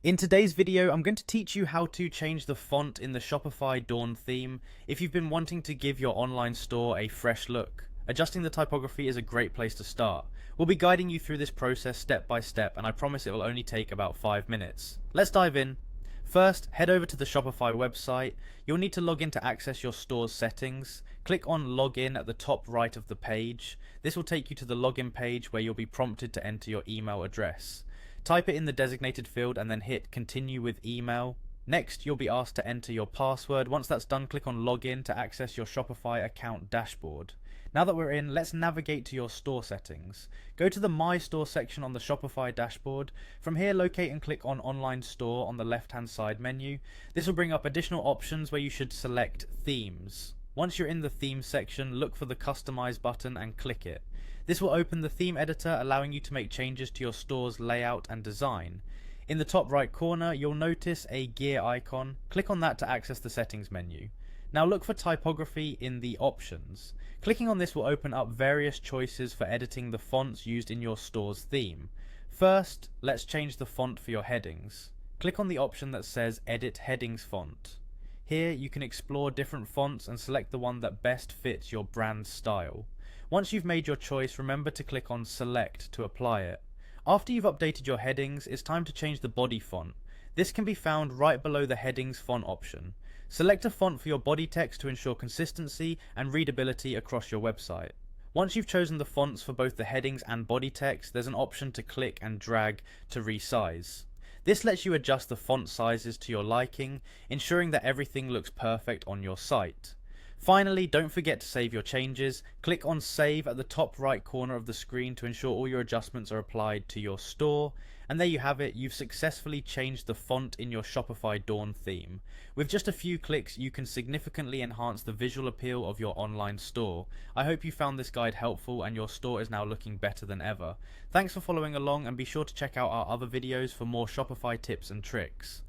In today's video, I'm going to teach you how to change the font in the Shopify Dawn theme if you've been wanting to give your online store a fresh look. Adjusting the typography is a great place to start. We'll be guiding you through this process step by step, and I promise it will only take about 5 minutes. Let's dive in. First, head over to the Shopify website. You'll need to log in to access your store's settings. Click on Login at the top right of the page. This will take you to the login page where you'll be prompted to enter your email address. Type it in the designated field and then hit continue with email. Next, you'll be asked to enter your password. Once that's done, click on login to access your Shopify account dashboard. Now that we're in, let's navigate to your store settings. Go to the My Store section on the Shopify dashboard. From here, locate and click on Online Store on the left-hand side menu. This will bring up additional options where you should select Themes. Once you're in the Themes section, look for the Customize button and click it. This will open the theme editor, allowing you to make changes to your store's layout and design. In the top right corner, you'll notice a gear icon. Click on that to access the settings menu. Now look for typography in the options. Clicking on this will open up various choices for editing the fonts used in your store's theme. First, let's change the font for your headings. Click on the option that says Edit Headings Font. Here you can explore different fonts and select the one that best fits your brand style. Once you've made your choice, remember to click on Select to apply it. After you've updated your headings, it's time to change the body font. This can be found right below the headings font option. Select a font for your body text to ensure consistency and readability across your website. Once you've chosen the fonts for both the headings and body text, there's an option to click and drag to resize. This lets you adjust the font sizes to your liking, ensuring that everything looks perfect on your site. Finally, don't forget to save your changes. Click on Save at the top right corner of the screen to ensure all your adjustments are applied to your store. And there you have it, you've successfully changed the font in your Shopify Dawn theme. With just a few clicks, you can significantly enhance the visual appeal of your online store. I hope you found this guide helpful and your store is now looking better than ever. Thanks for following along, and be sure to check out our other videos for more Shopify tips and tricks.